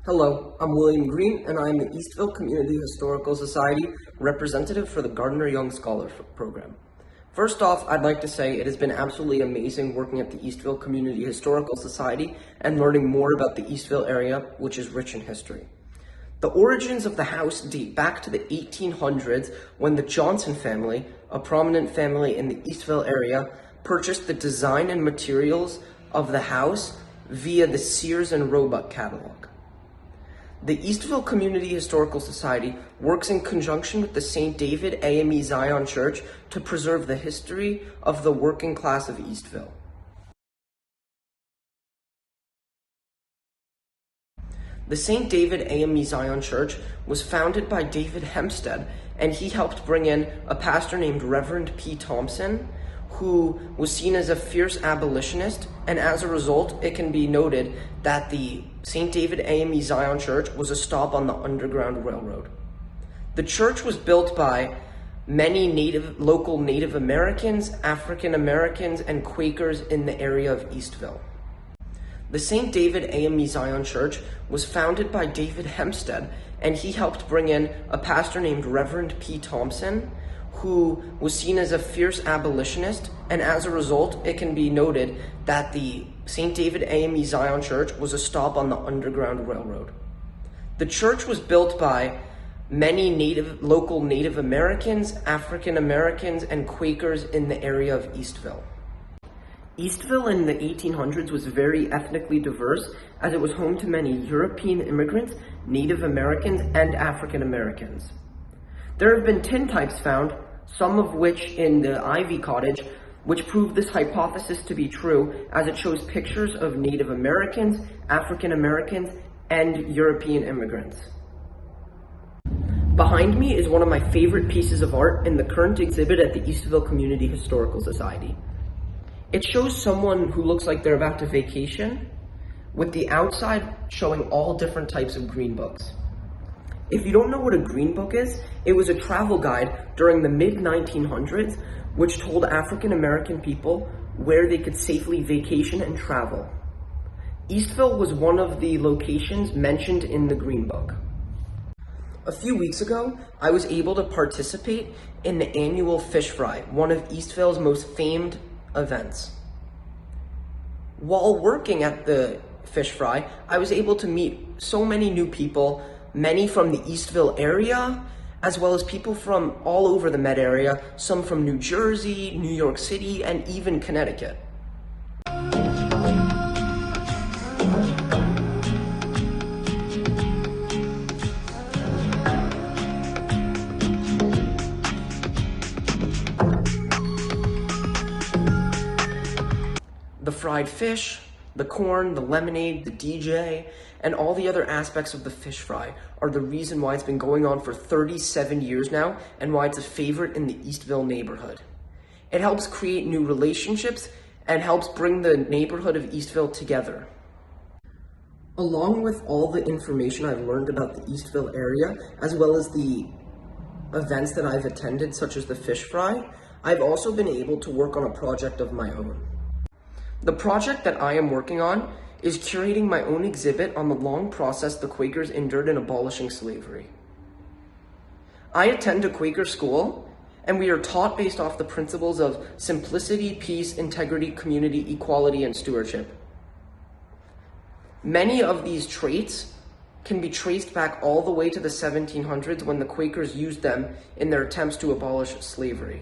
Hello, I'm William Green, and I'm the Eastville Community Historical Society representative for the Gardiner-Young Scholarship Program. First off, I'd like to say it has been absolutely amazing working at the Eastville Community Historical Society and learning more about the Eastville area, which is rich in history. The origins of the house date back to the 1800s when the Johnson family, a prominent family in the Eastville area, purchased the design and materials of the house via the Sears and Roebuck catalog. The Eastville Community Historical Society works in conjunction with the St. David AME Zion Church to preserve the history of the working class of Eastville. The St. David AME Zion Church was founded by David Hempstead, and he helped bring in a pastor named Reverend P. Thompson, who was seen as a fierce abolitionist, and as a result, it can be noted that the St. David AME Zion Church was a stop on the Underground Railroad. The church was built by many local Native Americans, African Americans, and Quakers in the area of Eastville. The St. David AME Zion Church was founded by David Hempstead, and he helped bring in a pastor named Reverend P. Thompson, who was seen as a fierce abolitionist, and as a result, it can be noted that the St. David AME Zion Church was a stop on the Underground Railroad. The church was built by many local Native Americans, African Americans, and Quakers in the area of Eastville. Eastville in the 1800s was very ethnically diverse, as it was home to many European immigrants, Native Americans, and African Americans. There have been tintypes found, some of which in the Ivy Cottage, which prove this hypothesis to be true, as it shows pictures of Native Americans, African Americans, and European immigrants. Behind me is one of my favorite pieces of art in the current exhibit at the Eastville Community Historical Society. It shows someone who looks like they're about to vacation, with the outside showing all different types of green books. If you don't know what a green book is, it was a travel guide during the mid-1900s which told African American people where they could safely vacation and travel. Eastville was one of the locations mentioned in the green book. A few weeks ago, I was able to participate in the annual fish fry, one of Eastville's most famed events. While working at the fish fry, I was able to meet so many new people, many from the Eastville area, as well as people from all over the Med area, some from New Jersey, New York City, and even Connecticut. The fried fish, the corn, the lemonade, the DJ, and all the other aspects of the fish fry are the reason why it's been going on for 37 years now and why it's a favorite in the Eastville neighborhood. It helps create new relationships and helps bring the neighborhood of Eastville together. Along with all the information I've learned about the Eastville area, as well as the events that I've attended, such as the fish fry, I've also been able to work on a project of my own. The project that I am working on is curating my own exhibit on the long process the Quakers endured in abolishing slavery. I attend a Quaker school, and we are taught based off the principles of simplicity, peace, integrity, community, equality, and stewardship. Many of these traits can be traced back all the way to the 1700s when the Quakers used them in their attempts to abolish slavery.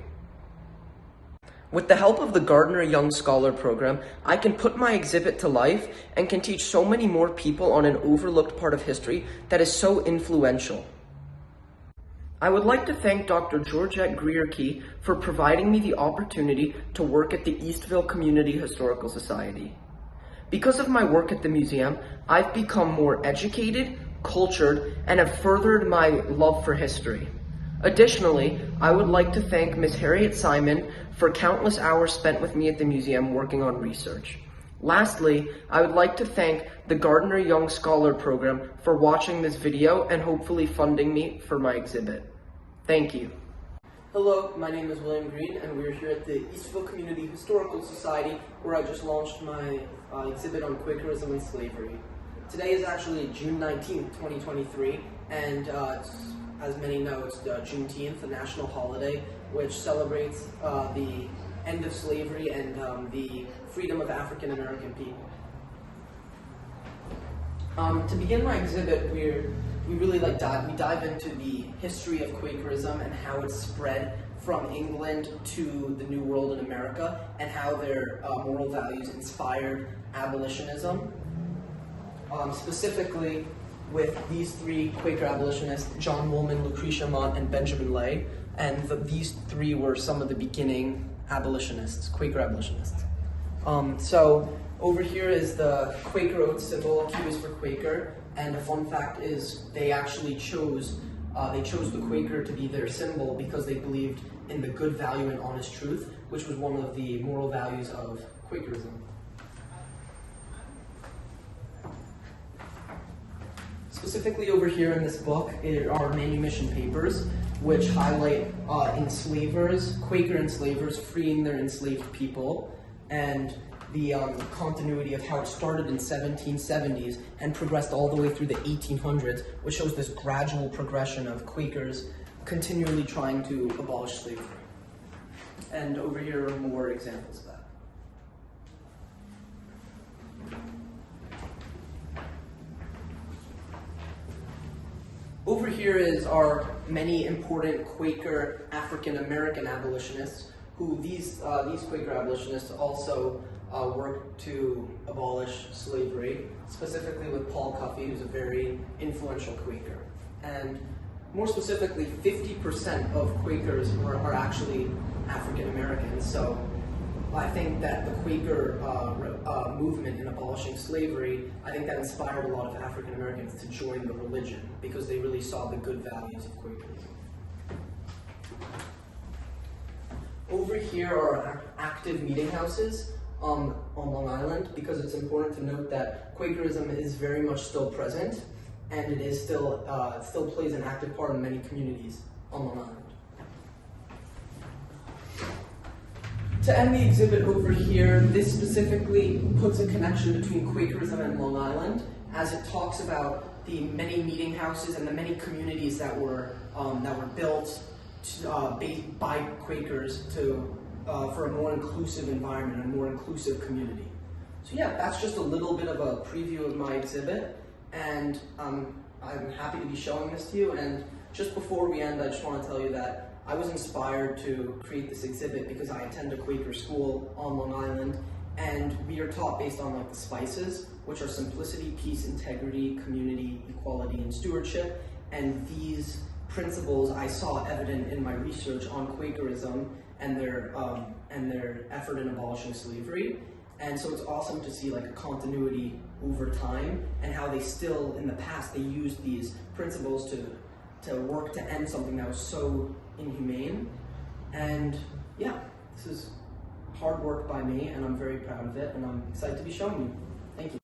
With the help of the Gardiner-Young Scholar Program, I can put my exhibit to life and can teach so many more people on an overlooked part of history that is so influential. I would like to thank Dr. Georgette Greer-Key for providing me the opportunity to work at the Eastville Community Historical Society. Because of my work at the museum, I've become more educated, cultured, and have furthered my love for history. Additionally, I would like to thank Ms. Harriet Simon for countless hours spent with me at the museum working on research. Lastly, I would like to thank the Gardiner-Young Scholar Program for watching this video and hopefully funding me for my exhibit. Thank you. Hello, my name is William Green, and we're here at the Eastville Community Historical Society, where I just launched my exhibit on Quakerism and slavery. Today is actually June 19th, 2023, and as many know, it's Juneteenth, the national holiday, which celebrates the end of slavery and the freedom of African American people. To begin my exhibit, we dive into the history of Quakerism and how it spread from England to the New World in America, and how their moral values inspired abolitionism. Specifically with these three Quaker abolitionists, John Woolman, Lucretia Mott, and Benjamin Lay, and these three were some of the beginning abolitionists, Quaker abolitionists. So over here is the Quaker oath symbol, Q is for Quaker, and a fun fact is they actually chose the Quaker to be their symbol because they believed in the good value and honest truth, which was one of the moral values of Quakerism. Specifically over here in this book are manumission papers, which highlight enslavers, Quaker enslavers freeing their enslaved people, and the continuity of how it started in 1770s and progressed all the way through the 1800s, which shows this gradual progression of Quakers continually trying to abolish slavery. And over here are more examples of that. Over here are many important Quaker African American abolitionists, who these Quaker abolitionists also worked to abolish slavery, specifically with Paul Cuffey, who's a very influential Quaker. And more specifically, 50% of Quakers are actually African Americans. So I think that the Quaker movement in abolishing slavery, I think that inspired a lot of African Americans to join the religion because they really saw the good values of Quakerism. Over here are active meeting houses on Long Island, because it's important to note that Quakerism is very much still present, and it is still plays an active part in many communities on Long Island. To end the exhibit over here, this specifically puts a connection between Quakerism and Long Island, as it talks about the many meeting houses and the many communities that were built by Quakers for a more inclusive environment, a more inclusive community. So yeah, that's just a little bit of a preview of my exhibit, and I'm happy to be showing this to you. And just before we end, I just want to tell you that I was inspired to create this exhibit because I attend a Quaker school on Long Island, and we are taught based on the spices, which are simplicity, peace, integrity, community, equality, and stewardship. And these principles I saw evident in my research on Quakerism and their effort in abolishing slavery. And so it's awesome to see a continuity over time, and how they still, in the past, they used these principles to work to end something that was so inhumane. And yeah, this is hard work by me, and I'm very proud of it, and I'm excited to be showing you. Thank you.